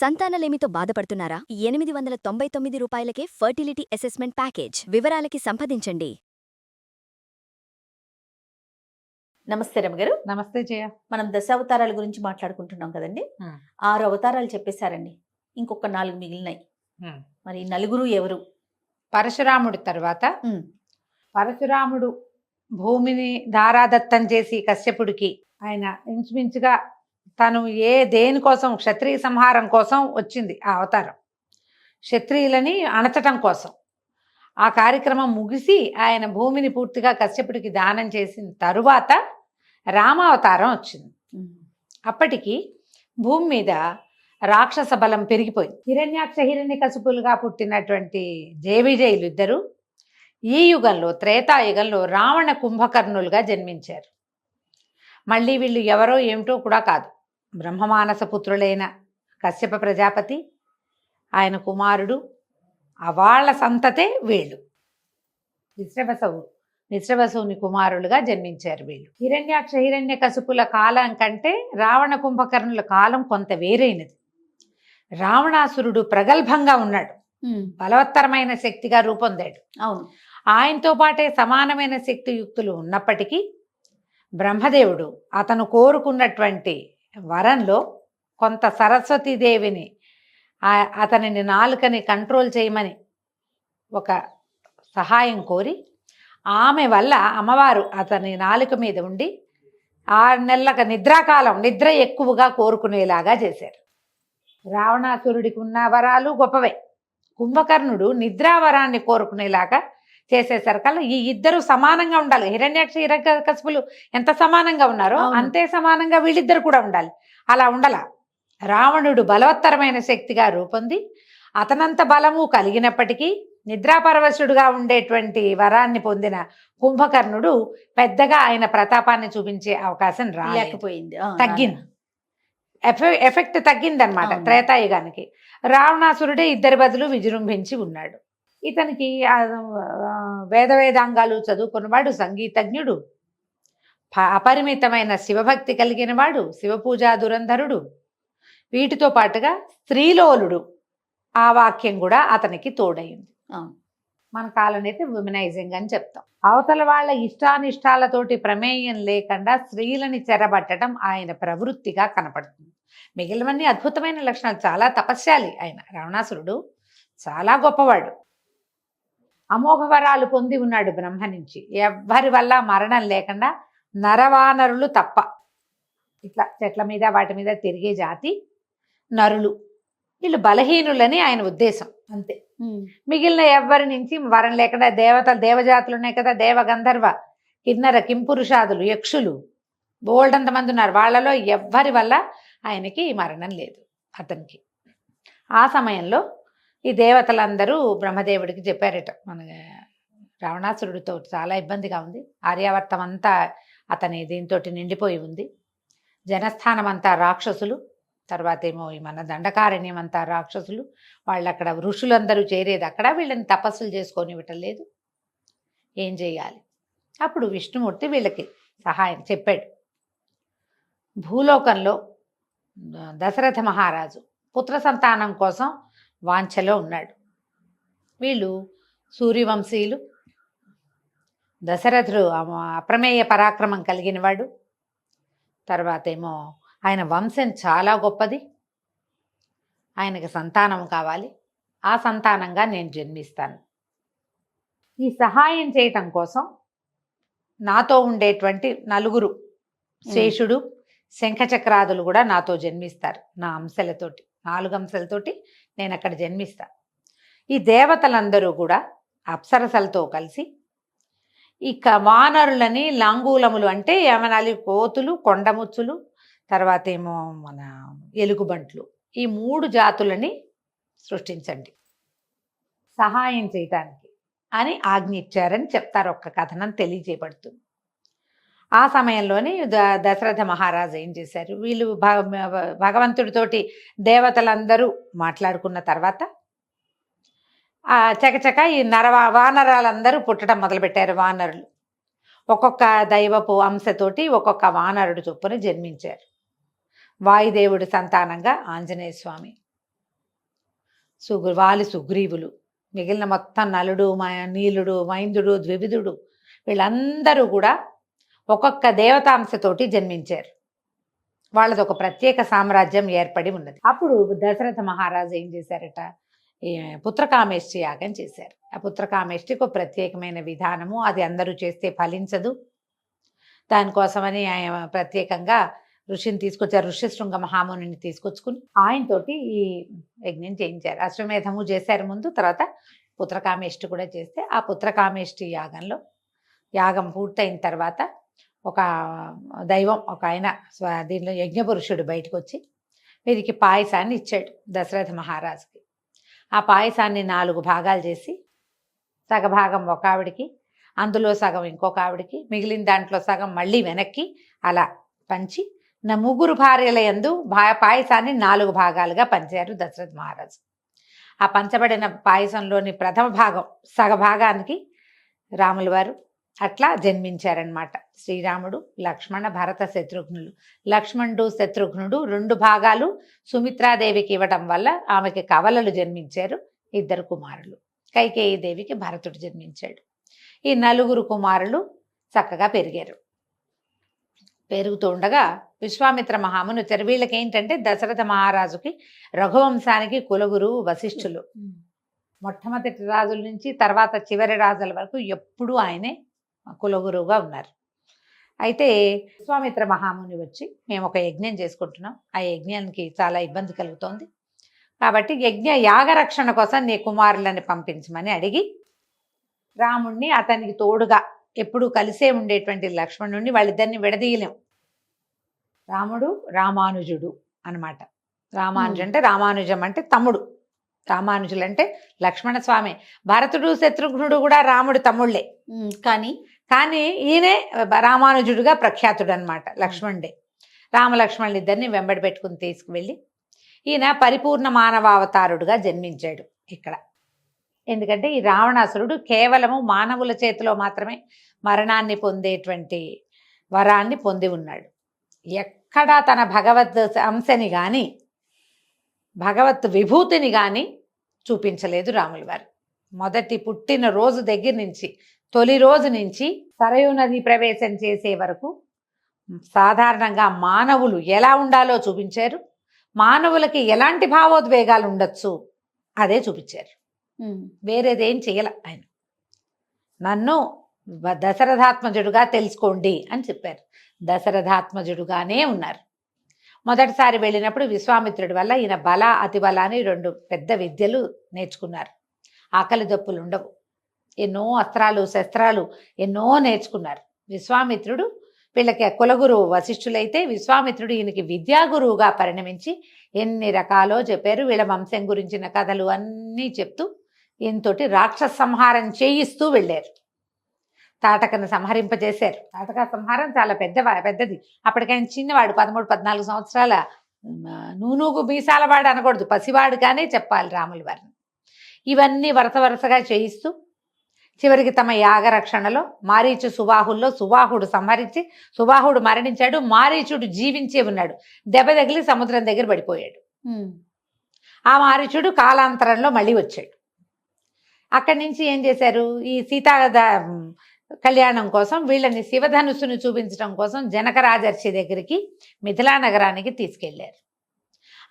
సంతానలేమితో బాధపడుతున్నారా? 899 రూపాయలకే fertility assessment package. వివరాలకి సంప్రదించండి. నమస్తే రమగారు. నమస్తే జయ. మనం దశావతారాల గురించి మాట్లాడుకుంటున్నాం కదండి. 6 అవతారాలు చెప్పేశారండి, ఇంకొక 4 మిగిలినాయి. మరి నలుగురు ఎవరు? పరశురాముడు తర్వాత పరశురాముడు భూమిని ధారాదత్తం చేసి కశ్యపుడికి ఆయన ఇంచుమించుగా తను దేనికోసం క్షత్రియ సంహారం కోసం వచ్చింది ఆ అవతారం, క్షత్రియులని అణచటం కోసం. ఆ కార్యక్రమం ముగిసి ఆయన భూమిని పూర్తిగా కశ్యపుడికి దానం చేసిన తరువాత రామావతారం వచ్చింది. అప్పటికి భూమి మీద రాక్షస బలం పెరిగిపోయింది. హిరణ్యాక్ష హిరణ్యకశిపులుగా పుట్టినటువంటి జయవిజయులు ఇద్దరు ఈ యుగంలో త్రేతాయుగంలో రావణ కుంభకర్ణులుగా జన్మించారు. మళ్ళీ వీళ్ళు ఎవరో ఏమిటో కూడా కాదు, బ్రహ్మమానస పుత్రులైన కశ్యప ప్రజాపతి, ఆయన కుమారుడు, వాళ్ళ సంతతే వీళ్ళు. విశ్రవసుని కుమారులుగా జన్మించారు వీళ్ళు. హిరణ్యాక్ష హిరణ్యకశిపుల కాలం కంటే రావణ కుంభకర్ణుల కాలం కొంత వేరైనది. రావణాసురుడు ప్రగల్భంగా ఉన్నాడు, బలవత్తరమైన శక్తిగా రూపొందాడు. అవును, ఆయనతో పాటే సమానమైన శక్తియుక్తులు ఉన్నప్పటికీ బ్రహ్మదేవుడు అతను కోరుకున్నటువంటి వరంలో కొంత సరస్వతీదేవిని అతనిని నాలుకని కంట్రోల్ చేయమని ఒక సహాయం కోరి, ఆమె వల్ల అమ్మవారు అతని నాలుక మీద ఉండి 6 నెలల నిద్రాకాలం నిద్ర ఎక్కువగా కోరుకునేలాగా చేశారు. రావణాసురుడికి ఉన్న వరాలు గొప్పవే, కుంభకర్ణుడు నిద్రావరాన్ని కోరుకునేలాగా చేసేసరికల్లా ఈ ఇద్దరు సమానంగా ఉండాలి. హిరణ్యాక్ష హిరణ్యకశిపులు ఎంత సమానంగా ఉన్నారో అంతే సమానంగా వీళ్ళిద్దరు కూడా ఉండాలి. అలా ఉండాల. రావణుడు బలవత్తరమైన శక్తిగా రూపొంది అతనంత బలము కలిగినప్పటికీ నిద్రాపరవశుడుగా ఉండేటువంటి వరాన్ని పొందిన కుంభకర్ణుడు పెద్దగా ఆయన ప్రతాపాన్ని చూపించే అవకాశం రాలేకపోయింది, తగ్గింది. ఎఫెక్ట్ తగ్గిందనమాట త్రేతాయుగానికి. రావణాసురుడే ఇద్దరి బదులు విజృంభించి ఉన్నాడు. ఇతనికి వేదాంగాలు చదువుకున్నవాడు, సంగీతజ్ఞుడు, అపరిమితమైన శివభక్తి కలిగిన వాడు, శివపూజా దురంధరుడు. వీటితో పాటుగా స్త్రీలోలుడు, ఆ వాక్యం కూడా అతనికి తోడైంది. మన కాలనైతే విమనైజింగ్ అని చెప్తాం. అవతల వాళ్ళ ఇష్టానిష్టాలతోటి ప్రమేయం లేకుండా స్త్రీలని చెరబట్టడం ఆయన ప్రవృత్తిగా కనపడుతుంది. మిగిలినవన్నీ అద్భుతమైన లక్షణాలు, చాలా తపస్యాలి ఆయన. రావణాసురుడు చాలా గొప్పవాడు, అమోఘ వరాలు పొంది ఉన్నాడు బ్రహ్మ నుంచి. ఎవ్వరి వల్ల మరణం లేకుండా నరవానరులు తప్ప, ఇట్లా చెట్ల మీద వాటి మీద తిరిగే జాతి నరులు, వీళ్ళు బలహీనులని ఆయన ఉద్దేశం, అంతే. మిగిలిన ఎవ్వరి నుంచి వరం లేకుండా దేవజాతులు ఉన్నాయి కదా, దేవగంధర్వ కిన్నర కింపురుషాదులు యక్షులు బోల్డంతమంది ఉన్నారు. వాళ్ళలో ఎవ్వరి వల్ల ఆయనకి మరణం లేదు అతనికి. ఆ సమయంలో ఈ దేవతలందరూ బ్రహ్మదేవుడికి చెప్పారట, మన రావణాసురుడితో చాలా ఇబ్బందిగా ఉంది, ఆర్యావర్తం అంతా అతని దీంతో నిండిపోయి ఉంది, జనస్థానం అంతా రాక్షసులు, తర్వాత ఏమో మన దండకారణ్యం అంతా రాక్షసులు, వాళ్ళు అక్కడ ఋషులందరూ చేరేది అక్కడ, వీళ్ళని తపస్సులు చేసుకొని ఇవ్వటం లేదు, ఏం చేయాలి? అప్పుడు విష్ణుమూర్తి వీళ్ళకి సహాయం చెప్పాడు. భూలోకంలో దశరథ మహారాజు పుత్ర సంతానం కోసం వాంఛలో ఉన్నాడు. వీళ్ళు సూర్యవంశీయులు, దశరథుడు అప్రమేయ పరాక్రమం కలిగినవాడు, తర్వాత ఏమో ఆయన వంశం చాలా గొప్పది, ఆయనకి సంతానం కావాలి, ఆ సంతానంగా నేను జన్మిస్తాను. ఈ సహాయం చేయటం కోసం నాతో ఉండేటువంటి 4 శేషుడు శంఖచక్రాదులు కూడా నాతో జన్మిస్తారు. నా అంశలతోటి 4 అంశలతోటి నేను అక్కడ జన్మిస్తా. ఈ దేవతలందరూ కూడా అప్సరసలతో కలిసి ఇక వానరులని, లాంగూలములు అంటే ఏమనాలి, కోతులు, కొండముచ్చులు, తర్వాత ఏమో మన ఎలుగుబంట్లు, ఈ 3 జాతులని సృష్టించండి సహాయం చేయటానికి అని ఆజ్ఞ ఇచ్చారని చెప్తారు. ఒక్క కథనం తెలియజేయబడుతుంది. ఆ సమయంలోనే దశరథ మహారాజు ఏం చేశారు, వీళ్ళు భగవంతుడితోటి దేవతలందరూ మాట్లాడుకున్న తర్వాత చకచక ఈ వానరాలందరూ పుట్టడం మొదలుపెట్టారు. వానరులు ఒక్కొక్క దైవపు అంశతోటి ఒక్కొక్క వానరుడు చొప్పున జన్మించారు. వాయుదేవుడి సంతానంగా ఆంజనేయ స్వామి, వాలి సుగ్రీవులు, మిగిలిన మొత్తం నలుడు, నీలుడు, మైందుడు, ద్వివిధుడు వీళ్ళందరూ కూడా ఒక్కొక్క దేవతాంశతోటి జన్మించారు. వాళ్ళది ఒక ప్రత్యేక సామ్రాజ్యం ఏర్పడి ఉన్నది. అప్పుడు దశరథ మహారాజు ఏం చేశారట, ఈ పుత్రకామేష్టి యాగం చేశారు. ఆ పుత్రకామేష్టికి ఒక ప్రత్యేకమైన విధానము, అది అందరూ చేస్తే ఫలించదు. దానికోసమని ఆయన ప్రత్యేకంగా ఋషిని తీసుకొచ్చారు. ఋష్యశృంగ మహామునిని తీసుకొచ్చుకుని ఆయనతోటి ఈ యజ్ఞం చేయించారు. అశ్వమేధము చేశారు ముందు, తర్వాత పుత్రకామేష్టి కూడా చేస్తే, ఆ పుత్రకామేష్టి యాగంలో యాగం పూర్తయిన తర్వాత ఒక దైవం, ఒక ఆయన దీనిలో యజ్ఞపురుషుడు బయటకు వచ్చి వీరికి పాయసాన్ని ఇచ్చాడు దశరథ మహారాజుకి. ఆ పాయసాన్ని 4 భాగాలు చేసి సగభాగం ఒక ఆవిడికి, అందులో సగం ఇంకొక ఆవిడికి, మిగిలిన దాంట్లో సగం మళ్ళీ వెనక్కి అలా పంచి 3 భార్యల యందు పాయసాన్ని 4 భాగాలుగా పంచారు దశరథ మహారాజు. ఆ పంచబడిన పాయసంలోని ప్రథమ భాగం సగభాగానికి రాముల వారు అట్లా జన్మించారనమాట. శ్రీరాముడు, లక్ష్మణ, భరత, శత్రుఘ్నులు. లక్ష్మణుడు, శత్రుఘ్నుడు 2 భాగాలు సుమిత్రాదేవికి ఇవ్వడం వల్ల ఆమెకి కవలలు జన్మించారు. 2 కుమారులు. కైకేయి దేవికి భరతుడు జన్మించాడు. ఈ 4 కుమారులు చక్కగా పెరిగారు. పెరుగుతూ ఉండగా విశ్వామిత్ర మహాముని వచ్చారు. వీళ్ళకి ఏంటంటే దశరథ మహారాజుకి రఘువంశానికి కులగురువు వశిష్ఠులు. మొట్టమొదటి రాజుల నుంచి తర్వాత చివరి రాజుల వరకు ఎప్పుడూ ఆయనే కులగురువుగా ఉన్నారు. అయితే విశ్వామిత్ర మహాముని వచ్చి, మేము ఒక యజ్ఞం చేసుకుంటున్నాం, ఆ యజ్ఞానికి చాలా ఇబ్బంది కలుగుతోంది, కాబట్టి యాగరక్షణ కోసం నీ కుమారులని పంపించమని అడిగి రాముణ్ణి, అతనికి తోడుగా ఎప్పుడు కలిసే ఉండేటువంటి లక్ష్మణుడిని, వాళ్ళిద్దరిని విడదీయలేం. రాముడు రామానుజుడు అనమాట. రామానుజు అంటే రామానుజం అంటే తమ్ముడు, రామానుజులు అంటే లక్ష్మణ స్వామి. భరతుడు, శత్రుఘ్నుడు కూడా రాముడు తమ్ముళ్ళే, కానీ ఈయనే రామానుజుడుగా ప్రఖ్యాతుడు అనమాట. లక్ష్మణుడే. రామలక్ష్మణులు ఇద్దరిని వెంబడి పెట్టుకుని తీసుకువెళ్ళి ఈయన పరిపూర్ణ మానవావతారుడుగా జన్మించాడు ఇక్కడ. ఎందుకంటే ఈ రావణాసురుడు కేవలము మానవుల చేతిలో మాత్రమే మరణాన్ని పొందేటువంటి వరాన్ని పొంది ఉన్నాడు. ఎక్కడా తన భగవద్ అంశని కానీ భగవత్ విభూతిని కానీ చూపించలేదు రాముల వారు. మొదటి పుట్టిన రోజు దగ్గర నుంచి, తొలి రోజు నుంచి సరయూ నది ప్రవేశం చేసే వరకు సాధారణంగా మానవులు ఎలా ఉండాలో చూపించారు. మానవులకి ఎలాంటి భావోద్వేగాలు ఉండొచ్చు అదే చూపించారు. వేరేదేం చేయాల. ఆయన నన్ను దశరథాత్మజుడుగా తెలుసుకోండి అని చెప్పారు. దశరథాత్మజుడుగానే ఉన్నారు. మొదటిసారి వెళ్ళినప్పుడు విశ్వామిత్రుడి వల్ల ఈయన బల, అతిబల అని 2 పెద్ద విద్యలు నేర్చుకున్నారు. ఆకలి దప్పులు ఉండవు. ఎన్నో అస్త్రాలు, శస్త్రాలు ఎన్నో నేర్చుకున్నారు. విశ్వామిత్రుడు వీళ్ళకి కులగురువు వశిష్ఠులైతే, విశ్వామిత్రుడు ఈయనకి విద్యాగురువుగా పరిణమించి ఎన్ని రకాలో చెప్పారు. వీళ్ళ వంశం గురించిన కథలు అన్నీ చెప్తూ ఈయనతోటి రాక్షస సంహారం చేయిస్తూ వెళ్ళారు. తాటకను సంహరింపజేశారు. తాటక సంహారం చాలా పెద్దది. అప్పటికైనా చిన్నవాడు, 13-14 సంవత్సరాల నూనూగు మీసాలవాడు అనకూడదు, పసివాడుగానే చెప్పాలి రాముల వారిని. ఇవన్నీ వరుసగా చేయిస్తూ చివరికి తమ యాగరక్షణలో మారీచు సుబాహుల్లో సుబాహుడు సంహరించి, సుబాహుడు మరణించాడు, మారీచుడు జీవించే ఉన్నాడు. దెబ్బ తగిలి సముద్రం దగ్గర పడిపోయాడు. ఆ మారీచుడు కాలాంతరంలో మళ్ళీ వచ్చాడు. అక్కడి నుంచి ఏం చేశారు, ఈ సీతా కళ్యాణం కోసం వీళ్ళని శివధనుస్సును చూపించడం కోసం జనక రాజర్షి దగ్గరికి మిథిలా నగరానికి తీసుకెళ్లారు.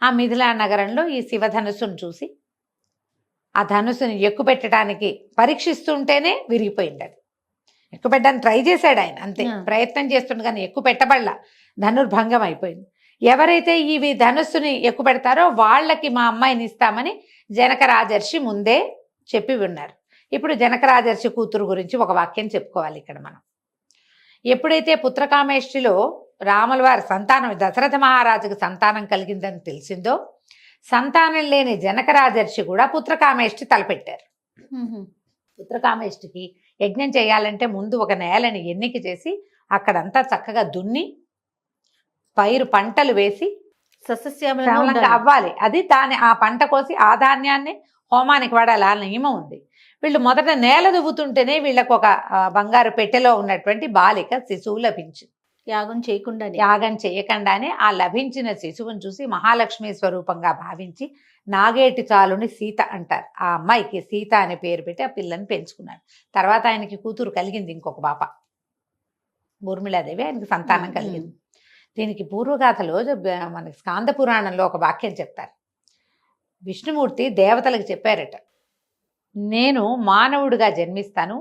ఆ మిథిలా నగరంలో ఈ శివధనుస్సును చూసి ఆ ధనుస్సుని ఎక్కుపెట్టడానికి పరీక్షిస్తుంటేనే విరిగిపోయింది. అది ఎక్కుపెట్టడానికి ట్రై చేశాడు ఆయన, అంతే ప్రయత్నం చేస్తుండే, కానీ ఎక్కుపెట్టబడలా, ధనుర్భంగం అయిపోయింది. ఎవరైతే ఈ ధనుస్సుని ఎక్కుపెడతారో వాళ్ళకి మా అమ్మాయిని ఇస్తామని జనక రాజర్షి ముందే చెప్పి ఉన్నారు. ఇప్పుడు జనక రాజర్షి కూతురు గురించి ఒక వాక్యం చెప్పుకోవాలి ఇక్కడ మనం. ఎప్పుడైతే పుత్రకామేష్టిలో రాముల వారి సంతానం, దశరథ మహారాజుకు సంతానం కలిగిందని తెలిసిందో, సంతానం లేని జనక రాజర్షి కూడా పుత్రకామేష్టి తలపెట్టారు. పుత్రకామేష్టికి యజ్ఞం చేయాలంటే ముందు ఒక నేలని ఎన్నిక చేసి అక్కడంతా చక్కగా దున్ని పైరు పంటలు వేసి సస్యశ్యామలంగా అవ్వాలి. అది ఆ పంట కోసి ఆ ధాన్యాన్ని హోమానికి వాడాలి, ఆ నియమం ఉంది. వీళ్ళు మొదట నేల దువ్వుతుంటేనే వీళ్ళకు ఒక బంగారు పెట్టెలో ఉన్నటువంటి బాలిక శిశువు లభించింది. యాగం చేయకుండానే. యాగం చేయకుండానే ఆ లభించిన శిశువుని చూసి మహాలక్ష్మి స్వరూపంగా భావించి నాగేటి చాలుని సీత అంటారు. ఆ అమ్మాయికి సీత అనే పేరు పెట్టి ఆ పిల్లని పెంచుకున్నారు. తర్వాత ఆయనకి కూతురు కలిగింది, ఇంకొక పాప ఊర్మిళాదేవి, ఆయనకి సంతానం కలిగింది. దీనికి పూర్వగాథలో మనకి స్కాంద పురాణంలో ఒక వాక్యం చెప్తారు. విష్ణుమూర్తి దేవతలకు చెప్పారట, నేను మానవుడిగా జన్మిస్తాను,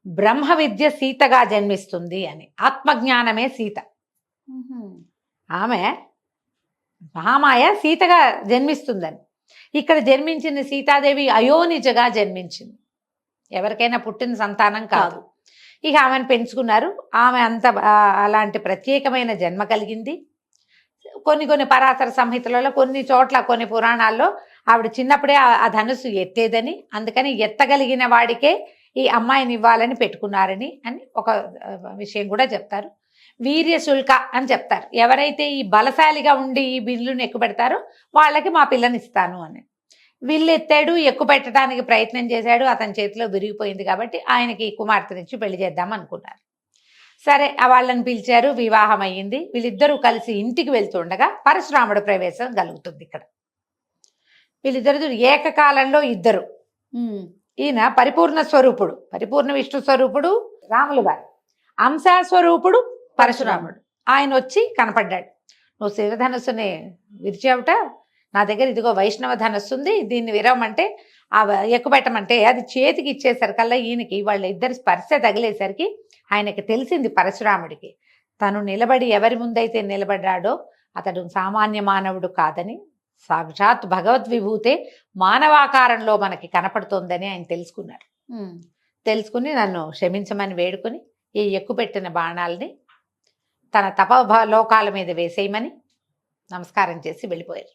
బ్రహ్మ విద్య సీతగా జన్మిస్తుంది అని. ఆత్మజ్ఞానమే సీత. ఆమె మహామాయ సీతగా జన్మిస్తుందని. ఇక్కడ జన్మించిన సీతాదేవి అయోనిజగా జన్మించింది. ఎవరికైనా పుట్టిన సంతానం కాదు. ఇక ఆమెను పెంచుకున్నారు. ఆమె అంత అలాంటి ప్రత్యేకమైన జన్మ కలిగింది. కొన్ని పరాశర సంహితలలో, కొన్ని చోట్ల, కొన్ని పురాణాల్లో ఆవిడ చిన్నప్పుడే ఆ ధనుస్సు ఎత్తేదని, అందుకని ఎత్తగలిగిన వాడికే ఈ అమ్మాయిని ఇవ్వాలని పెట్టుకున్నారని అని ఒక విషయం కూడా చెప్తారు. వీర్యశుల్క అని చెప్తారు. ఎవరైతే ఈ బలశాలిగా ఉండి ఈ బిల్లును ఎక్కుపెడతారో వాళ్ళకి మా పిల్లని ఇస్తాను అని. విల్లు ఎత్తాడు, ఎక్కువ పెట్టడానికి ప్రయత్నం చేశాడు, అతని చేతిలో విరిగిపోయింది. కాబట్టి ఆయనకి కుమార్తెనిచ్చి పెళ్లి చేద్దాం అనుకున్నారు. సరే, వాళ్ళని పిలిచారు, వివాహం అయ్యింది. వీళ్ళిద్దరూ కలిసి ఇంటికి వెళ్తుండగా పరశురాముడు ప్రవేశం కలుగుతుంది. ఇక్కడ వీళ్ళిద్దరు ఏకకాలంలో ఇద్దరు. ఈయన పరిపూర్ణ స్వరూపుడు, పరిపూర్ణ విష్ణు స్వరూపుడు రాములు వారు, అంశాస్వరూపుడు పరశురాముడు. ఆయన వచ్చి కనపడ్డాడు. నువ్వు శివధనస్సుని విరిచావుట, నా దగ్గర ఇదిగో వైష్ణవ ధనస్సు ఉంది, దీన్ని విరవమంటే ఎక్కుపెట్టమంటే అది చేతికి ఇచ్చేసరికల్లా ఈయనకి వాళ్ళ ఇద్దరి స్పర్శ తగిలేసరికి ఆయనకి తెలిసింది పరశురాముడికి, తను నిలబడి ఎవరి ముందైతే నిలబడ్డాడో అతడు సామాన్య మానవుడు కాదని, సాక్షాత్ భగవద్విభూతే మానవాకారంలో మనకి కనపడుతోందని ఆయన తెలుసుకున్నారు. తెలుసుకుని నన్ను క్షమించమని వేడుకొని ఈ ఎక్కుపెట్టిన బాణాలని తన తపలోకాల మీద వేసేయమని నమస్కారం చేసి వెళ్ళిపోయారు.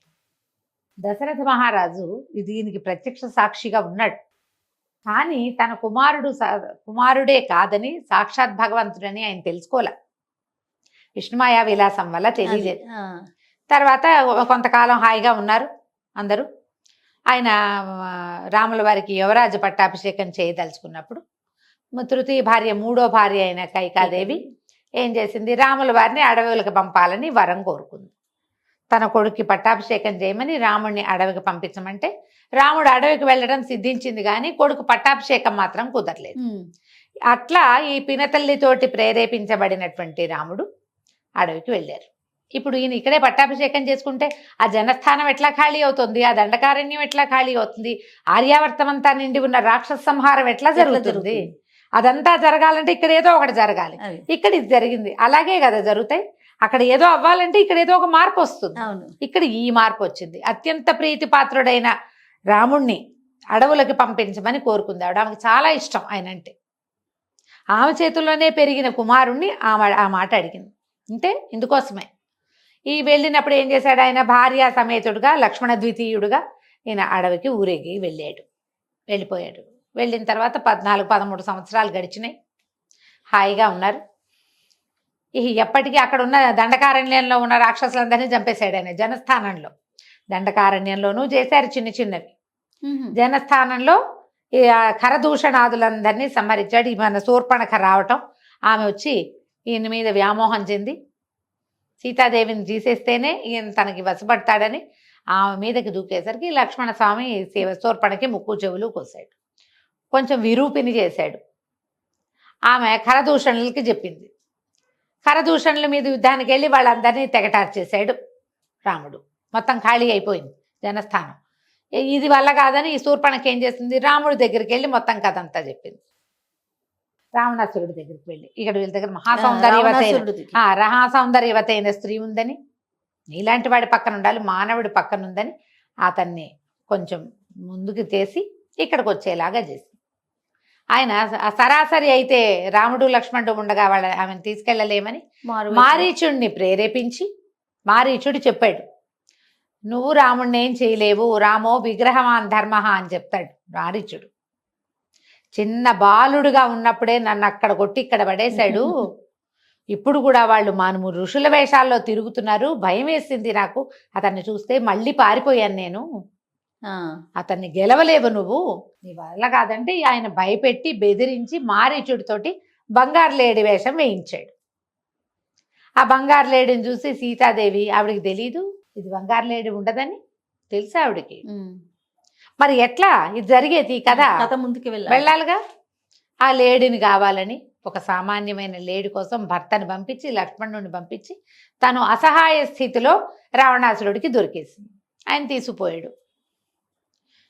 దశరథ మహారాజు దీనికి ప్రత్యక్ష సాక్షిగా ఉన్నాడు. కానీ తన కుమారుడే కాదని, సాక్షాత్ భగవంతుడని ఆయన తెలుసుకోలే. విష్ణుమాయా విలాసం వల్ల తెలియలేదు. తర్వాత కొంతకాలం హాయిగా ఉన్నారు అందరూ. ఆయన రాముల వారికి యువరాజ పట్టాభిషేకం చేయదలుచుకున్నప్పుడు తృతీయ భార్య, మూడో భార్య అయిన కైకాదేవి ఏం చేసింది, రాముల వారిని అడవులకు పంపాలని వరం కోరుకుంది. తన కొడుక్కి పట్టాభిషేకం చేయమని రాముడిని అడవికి పంపించమంటే రాముడు అడవికి వెళ్ళడం సిద్ధించింది, కానీ కొడుకు పట్టాభిషేకం మాత్రం కుదరలేదు. అట్లా ఈ పినతల్లితోటి ప్రేరేపించబడినటువంటి రాముడు అడవికి వెళ్ళారు. ఇప్పుడు ఈయన ఇక్కడే పట్టాభిషేకం చేసుకుంటే ఆ జనస్థానం ఎట్లా ఖాళీ అవుతుంది, ఆ దండకారణ్యం ఎట్లా ఖాళీ అవుతుంది, ఆర్యావర్తం అంతా నిండి ఉన్న రాక్షస సంహారం ఎట్లా జరుగుతుంది, అదంతా జరగాలంటే ఇక్కడ ఏదో ఒకటి జరగాలి. ఇక్కడ ఇది జరిగింది, అలాగే కదా జరుగుతాయి. అక్కడ ఏదో అవ్వాలంటే ఇక్కడ ఏదో ఒక మార్పు వస్తుంది. ఇక్కడ ఈ మార్పు వచ్చింది. అత్యంత ప్రీతిపాత్రుడైన రాముణ్ణి అడవులకి పంపించమని కోరుకుంది ఆవిడ. ఆమెకు చాలా ఇష్టం ఆయన అంటే. ఆమె చేతుల్లోనే పెరిగిన కుమారుణ్ణి ఆ మాట అడిగింది. అంటే ఇందుకోసమే ఈ వెళ్ళినప్పుడు ఏం చేశాడు, ఆయన భార్య సమేతుడుగా లక్ష్మణ ద్వితీయుడుగా ఈయన అడవికి ఊరేగి వెళ్ళిపోయాడు. వెళ్ళిన తర్వాత 14-13 సంవత్సరాలు గడిచినాయి. హాయిగా ఉన్నారు. ఎప్పటికీ అక్కడ ఉన్న దండకారణ్యంలో ఉన్న రాక్షసులందరినీ చంపేశాడు ఆయన. జనస్థానంలో, దండకారణ్యంలోనూ చేశారు చిన్న చిన్నవి. జనస్థానంలో ఖరదూషణాదులందరినీ సంహరించాడు. మన శూర్పణఖ రావటం, ఆమె వచ్చి ఈయన మీద వ్యామోహం చెంది సీతాదేవిని తీసేస్తేనే ఈయన తనకి వశపడతాడని ఆమె మీదకి దూకేసరికి లక్ష్మణస్వామి శూర్పణకి ముక్కు చెవులు కోసాడు. కొంచెం విరూపిని చేశాడు. ఆమె ఖరదూషణలకి చెప్పింది. ఖరదూషణల మీద యుద్ధానికి వెళ్ళి వాళ్ళందరినీ తెగటార్చేశాడు రాముడు. మొత్తం ఖాళీ అయిపోయింది జనస్థానం. ఇది వల్ల కాదని ఈ శూర్పణకి ఏం చేస్తుంది, రాముడి దగ్గరికి వెళ్ళి మొత్తం కథ అంతా చెప్పింది. రావణాసురుడి దగ్గరికి వెళ్ళి, ఇక్కడ వీళ్ళ దగ్గర మహాసౌందర్యవతైన స్త్రీ ఉందని, ఇలాంటి వాడి పక్కన ఉండాలి, మానవుడి పక్కన ఉందని అతన్ని కొంచెం ముందుకు చేసి ఇక్కడికి వచ్చేలాగా చేసి, ఆయన సరాసరి అయితే రాముడు లక్ష్మణుడు ఉండగా ఆమెను తీసుకెళ్ళలేమని మారీచుడిని ప్రేరేపించి, మారీచుడు చెప్పాడు, నువ్వు రాముడిని ఏం చేయలేవు, రామో విగ్రహవాన్ ధర్మ అని చెప్తాడు మారీచుడు. చిన్న బాలుడుగా ఉన్నప్పుడే నన్ను అక్కడ కొట్టి ఇక్కడ పడేశాడు, ఇప్పుడు కూడా వాళ్ళు మాను ఋషుల వేషాల్లో తిరుగుతున్నారు, భయం వేసింది నాకు అతన్ని చూస్తే, మళ్ళీ పారిపోయాను నేను, అతన్ని గెలవలేవు నువ్వు, నీ వల్ల కాదంటే ఆయన భయపెట్టి బెదిరించి మారీచుడితోటి బంగారు లేడి వేషం వేయించాడు. ఆ బంగారు లేడిని చూసి సీతాదేవి, ఆవిడకి తెలీదు ఇది బంగారు లేడి ఉండదని, తెలుసా ఆవిడకి. మరి ఎట్లా ఇది జరిగేది కదా, కథ ముందుకు వెళ్ళాలిగా. ఆ లేడిని కావాలని ఒక సామాన్యమైన లేడి కోసం భర్తని పంపించి, లక్ష్మణుడిని పంపించి, తను అసహాయ స్థితిలో రావణాసురుడికి దొరికేసింది. ఆయన తీసుకుపోయాడు.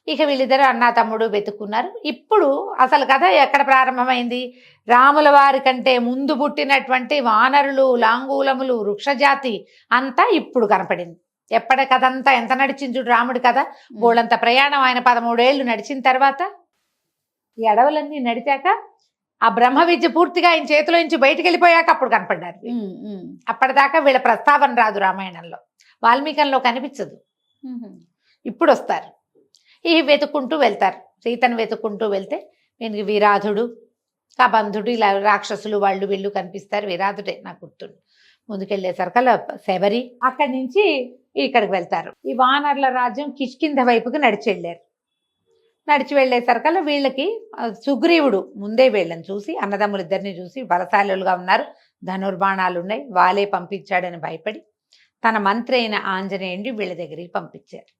ఇక వీళ్ళిద్దరు అన్నా తమ్ముడు వెతుక్కున్నారు. ఇప్పుడు అసలు కథ ఎక్కడ ప్రారంభమైంది? రాముల వారి కంటే ముందు పుట్టినటువంటి వానరులు, లాంగూలములు, వృక్షజాతి అంతా ఇప్పుడు కనపడింది. ఎప్పటి కథ అంతా ఎంత నడిచింది చూడు రాముడి కథ. బోళ్ళంత ప్రయాణం ఆయన 13 ఏళ్ళు నడిచిన తర్వాత, ఈ అడవులన్నీ నడిచాక, ఆ బ్రహ్మ విద్య పూర్తిగా ఆయన చేతిలో నుంచి బయటికి వెళ్ళిపోయాక అప్పుడు కనపడ్డారు. అప్పటిదాకా వీళ్ళ ప్రస్తావన రాదు రామాయణంలో, వాల్మీకంలో కనిపించదు. ఇప్పుడు వస్తారు. ఈ వెతుక్కుంటూ వెళ్తారు. సీతను వెతుక్కుంటూ వెళ్తే వీనికి విరాధుడు, కబంధుడు, ఇలా రాక్షసులు వాళ్ళు వీళ్ళు కనిపిస్తారు. విరాధుడే నాకు గుర్తుండు. ముందుకెళ్ళేసరికల్లా శబరి. అక్కడి నుంచి ఇక్కడికి వెళ్తారు. ఈ వానర్ల రాజ్యం కిష్కింధ వైపుకి నడిచి వెళ్ళారు. నడిచి వెళ్ళేసరికల్లా వీళ్ళకి సుగ్రీవుడు ముందే వీళ్ళని చూసి, అన్నదమ్ములు ఇద్దరిని చూసి బలశాలులుగా ఉన్నారు, ధనుర్బాణాలు ఉన్నాయి, వాలే పంపించాడని భయపడి తన మంత్రి అయిన ఆంజనేయుడిని వీళ్ళ దగ్గరికి పంపించారు.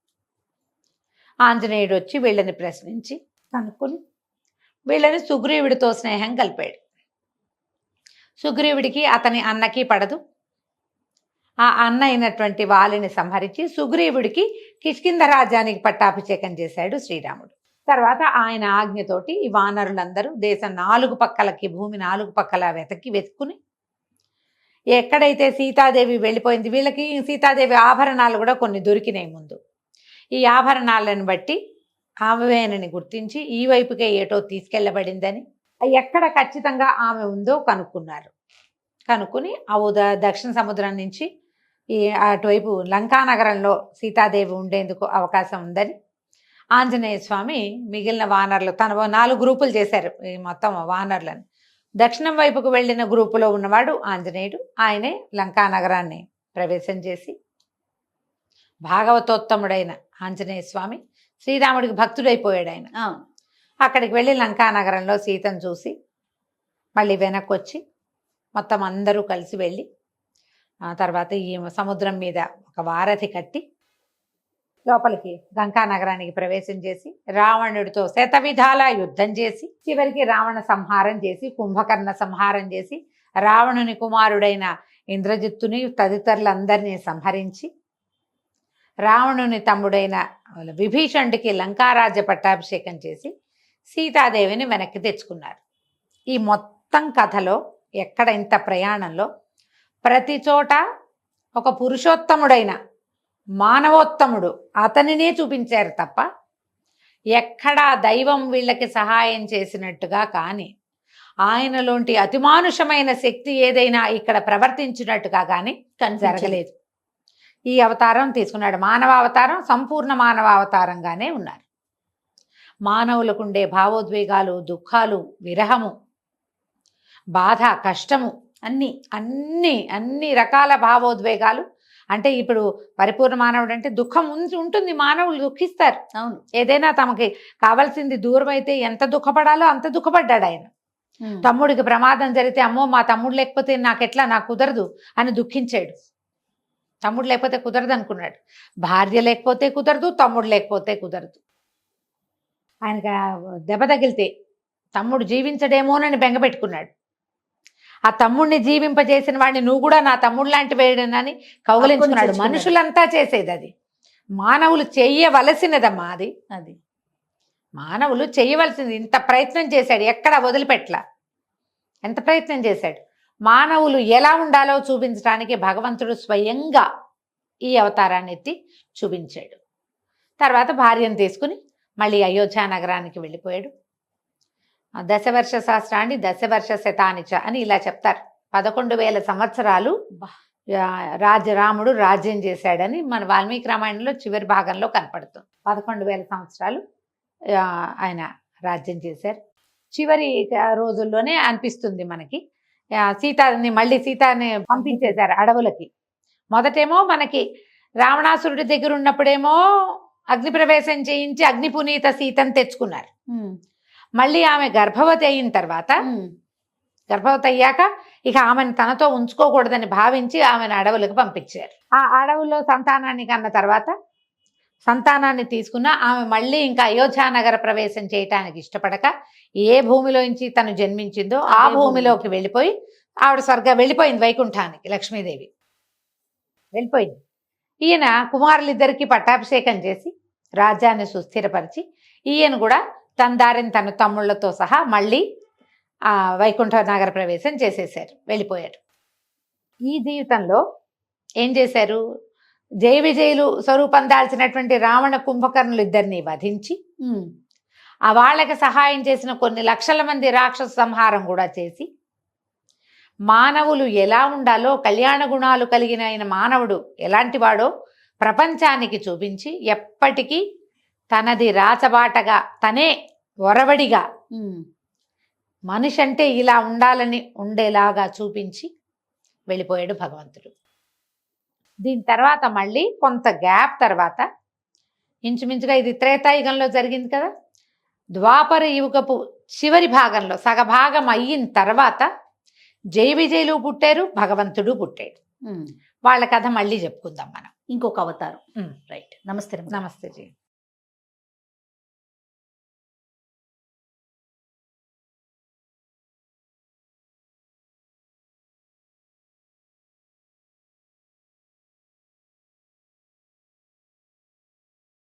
ఆంజనేయుడు వచ్చి వీళ్ళని ప్రశ్నించి కనుక్కొని వీళ్ళని సుగ్రీవుడితో స్నేహం కలిపాడు. సుగ్రీవుడికి అతని అన్నకి పడదు. ఆ అన్న అయినటువంటి వాలిని సంహరించి సుగ్రీవుడికి కిష్కింధ రాజ్యానికి పట్టాభిషేకం చేశాడు శ్రీరాముడు. తర్వాత ఆయన ఆజ్ఞతోటి ఈ వానరులందరూ దేశం 4 పక్కలకి, భూమి 4 పక్కల వెతుక్కుని ఎక్కడైతే సీతాదేవి వెళ్ళిపోయింది, వీళ్ళకి సీతాదేవి ఆభరణాలు కూడా కొన్ని దొరికినాయి ముందు. ఈ ఆభరణాలను బట్టి ఆమెని గుర్తించి ఈ వైపుకే ఏటో తీసుకెళ్లబడిందని, ఎక్కడ ఖచ్చితంగా ఆమె ఉందో కనుక్కున్నారు. కనుక్కుని దక్షిణ సముద్రం నుంచి ఈ అటువైపు లంకానగరంలో సీతాదేవి ఉండేందుకు అవకాశం ఉందని ఆంజనేయ స్వామి మిగిలిన వానరులు తన 4 గ్రూపులు చేశారు. ఈ మొత్తం వానరులను దక్షిణం వైపుకు వెళ్ళిన గ్రూపులో ఉన్నవాడు ఆంజనేయుడు. ఆయనే లంకానగరాన్ని ప్రవేశం చేసి, భాగవతోత్తముడైన ఆంజనేయ స్వామి శ్రీరాముడికి భక్తుడైపోయాడు. ఆయన అక్కడికి వెళ్ళి లంకానగరంలో సీతను చూసి మళ్ళీ వెనక్కి వచ్చి మొత్తం అందరూ కలిసి వెళ్ళి, ఆ తర్వాత ఈ సముద్రం మీద ఒక వారధి కట్టి లోపలికి లంకానగరానికి ప్రవేశం చేసి రావణుడితో శతవిధాల యుద్ధం చేసి చివరికి రావణ సంహారం చేసి, కుంభకర్ణ సంహారం చేసి, రావణుని కుమారుడైన ఇంద్రజిత్తుని తదితరులందరినీ సంహరించి రావణుని తమ్ముడైన విభీషణుడికి లంకారాజ్య పట్టాభిషేకం చేసి సీతాదేవిని వెనక్కి తెచ్చుకున్నారు. ఈ మొత్తం కథలో ఎక్కడ ఇంత ప్రయాణంలో ప్రతి చోట ఒక పురుషోత్తముడైన మానవోత్తముడు అతనినే చూపించారు తప్ప ఎక్కడా దైవం వీళ్ళకి సహాయం చేసినట్టుగా కానీ, ఆయనలోంటి అతిమానుషమైన శక్తి ఏదైనా ఇక్కడ ప్రవర్తించినట్టుగా కానీ జరగలేదు. ఈ అవతారం తీసుకున్నాడు. మానవ అవతారం, సంపూర్ణ మానవ అవతారంగానే ఉన్నారు. మానవులకు ఉండే భావోద్వేగాలు, దుఃఖాలు, విరహము, బాధ, కష్టము, అన్ని రకాల భావోద్వేగాలు. అంటే ఇప్పుడు పరిపూర్ణ మానవుడు అంటే దుఃఖం ఉంటుంది, మానవులు దుఃఖిస్తారు. అవును, ఏదైనా తమకి కావాల్సింది దూరం అయితే ఎంత దుఃఖపడాలో అంత దుఃఖపడ్డాడు ఆయన. తమ్ముడికి ప్రమాదం జరిగితే అమ్మో మా తమ్ముడు లేకపోతే నాకెట్లా, నాకు కుదరదు అని దుఃఖించాడు. తమ్ముడు లేకపోతే కుదరదు అనుకున్నాడు. భార్య లేకపోతే కుదరదు, తమ్ముడు లేకపోతే కుదరదు. ఆయనకి దెబ్బ తగిలితే తమ్ముడు జీవించడేమోనని బెంగపెట్టుకున్నాడు. ఆ తమ్ముడిని జీవింపజేసిన వాడిని నువ్వు కూడా నా తమ్ముడు లాంటి వేయడనని కౌగిలించుకున్నాడు. మనుషులంతా చేసేది అది, మానవులు చెయ్యవలసినదమ్మా అది మానవులు చెయ్యవలసింది. ఇంత ప్రయత్నం చేశాడు, ఎక్కడ వదిలిపెట్టలా. ఎంత ప్రయత్నం చేశాడు. మానవులు ఎలా ఉండాలో చూపించడానికి భగవంతుడు స్వయంగా ఈ అవతారాన్ని ఎత్తి చూపించాడు. తర్వాత భార్యను తీసుకుని మళ్ళీ అయోధ్య నగరానికి వెళ్ళిపోయాడు. దశవర్ష సహస్రాన్ని దశవర్ష శతానిచ అని ఇలా చెప్తారు. 11,000 సంవత్సరాలు రాముడు రాజ్యం చేశాడని మన వాల్మీకి రామాయణంలో చివరి భాగంలో కనపడుతుంది. 11,000 సంవత్సరాలు ఆయన రాజ్యం చేశారు. చివరి రోజుల్లోనే అనిపిస్తుంది మనకి సీతాని పంపించేశారు అడవులకి. మొదటేమో మనకి రావణాసురుడి దగ్గర ఉన్నప్పుడేమో అగ్ని ప్రవేశం చేయించి అగ్నిపునీత సీతను తెచ్చుకున్నారు. మళ్ళీ ఆమె గర్భవతి అయిన తర్వాత గర్భవతి అయ్యాక ఇక ఆమెను తనతో ఉంచుకోకూడదని భావించి ఆమెను అడవులకు పంపించారు. ఆ అడవుల్లో సంతానాన్ని కన్న తర్వాత సంతానాన్ని తీసుకున్న ఆమె మళ్ళీ ఇంకా అయోధ్యానగర ప్రవేశం చేయటానికి ఇష్టపడక ఏ భూమిలోంచి తను జన్మించిందో ఆ భూమిలోకి వెళ్ళిపోయి ఆవిడ వెళ్ళిపోయింది వైకుంఠానికి. లక్ష్మీదేవి వెళ్ళిపోయింది. ఈయన కుమారులిద్దరికీ పట్టాభిషేకం చేసి రాజ్యాన్ని సుస్థిరపరిచి ఈయన కూడా తన దారిని తన తమ్ముళ్లతో సహా మళ్ళీ వైకుంఠ నగర ప్రవేశం చేసేసారు, వెళ్ళిపోయారు. ఈ జీవితంలో ఏం చేశారు? జయ విజయులు స్వరూపం దాల్చినటువంటి రావణ కుంభకర్ణులు ఇద్దరిని వధించి వాళ్ళకి సహాయం చేసిన కొన్ని లక్షల మంది రాక్షస సంహారం కూడా చేసి మానవులు ఎలా ఉండాలో, కళ్యాణ గుణాలు కలిగిన ఆయన మానవుడు ఎలాంటి వాడో ప్రపంచానికి చూపించి ఎప్పటికీ తనది రాచబాటగా తనే ఒరవడిగా మనిషి అంటే ఇలా ఉండాలని ఉండేలాగా చూపించి వెళ్ళిపోయాడు భగవంతుడు. దీని తర్వాత మళ్ళీ కొంత గ్యాప్ తర్వాత ఇంచుమించుగా ఇది త్రేతాయుగంలో జరిగింది కదా, ద్వాపర యుగపు చివరి భాగంలో సగభాగం అయిన తర్వాత జయ విజయులు పుట్టారు, భగవంతుడు పుట్టాడు. వాళ్ళ కథ మళ్ళీ చెప్పుకుందాం మనం ఇంకొక అవతారం. రైట్. నమస్తే. నమస్తే జీ.